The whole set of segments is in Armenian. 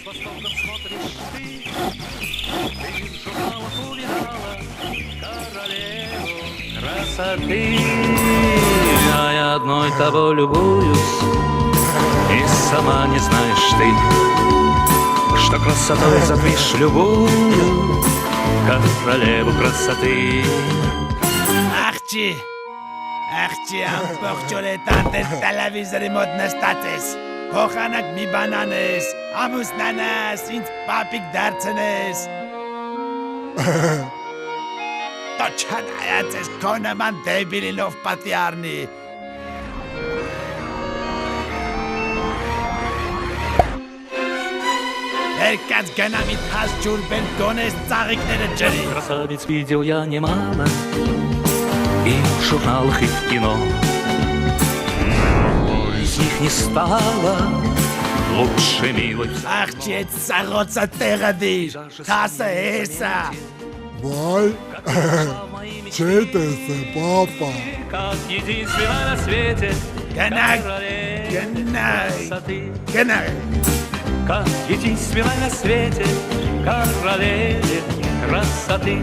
восторгом смотришь ты в журналах увидала королеву красоты. А я одной тобой любуюсь, и сама не знаешь ты, что красотой затмишь любую королеву красоты. Աղջի, ամբողջ օր այդ անտեր տելևիզորի մոտ նստած ես, փոխանակ մի բան անես, ամուսնանաս, ինձ պապիկ դարձնես։ Դու չնայած ես քո նման դեբիլինով պատի առնի։ Երկած գնա մի թաս ջուր բեն գոնես ծաղիկները ջրի։ Красавиц видел я немало и в журналах, и в кино. Из них не стало лучше милой. Աղջի այդ սաղոցը տեղը դիր, թասը հեսա։ Վայ, չէ տեսե, պապա։ Как единственная на свете Գնա, как единственная на свете королеве красоты.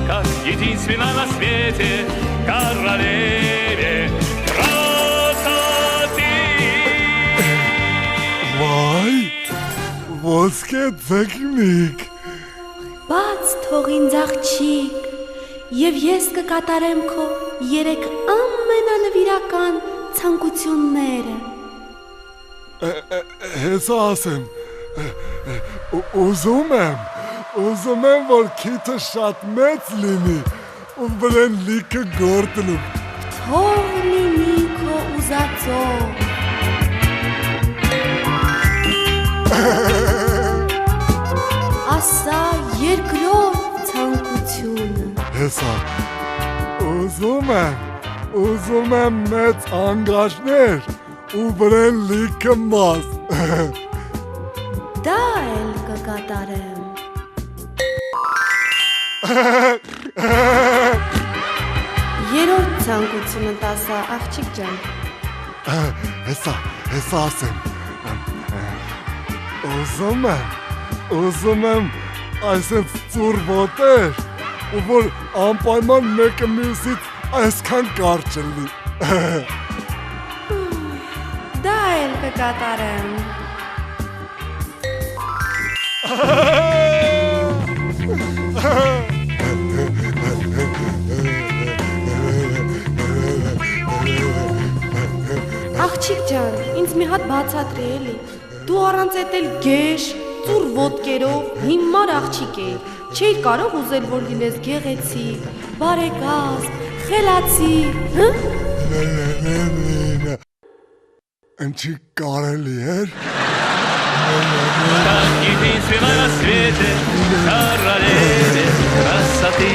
Как единственная на свете королеве красоты. Վայ, ոսկե տեխնիկ։ Բաց թող ինձ աղջիկ, և ես կկատարեմ քո երեք ամենանվիրական ցանկությունները։ Հեսա ասեմ, ուզում եմ, որ քիթը շատ մեծ լինի, ու վրեն լիքը գործնում։ Թող լինի քո ուզածո։ Ասա երկրորդ ցանկությունը։ Հեսա, ուզում եմ մեծ անգաշներ, ու վրեն լիքը մաս։ Դա էլ կկատարեմ։ Երորդ ցանկությունը տասա, աղջիկ ջան։ Հեսա ասեմ, ուզում եմ այսենց ծուր ոտեր, ու որ անպայման մեկը մյուսից այսքան կարճ լինի։ Դա էլ կկատարեմ։ Աղջիկ ջան, ինձ մի հատ բացատրի էլի։ Դու առանց էդ էլ գեշ, ծուր ոտքերով հիմար աղջիկ էիր։ Չէիր կարող ուզել, որ լինես գեղեցիկ, բարեկազմ, խելացի, հը՞։ Ընչի կարելի էր։ Как единственная на свете королеве красоты.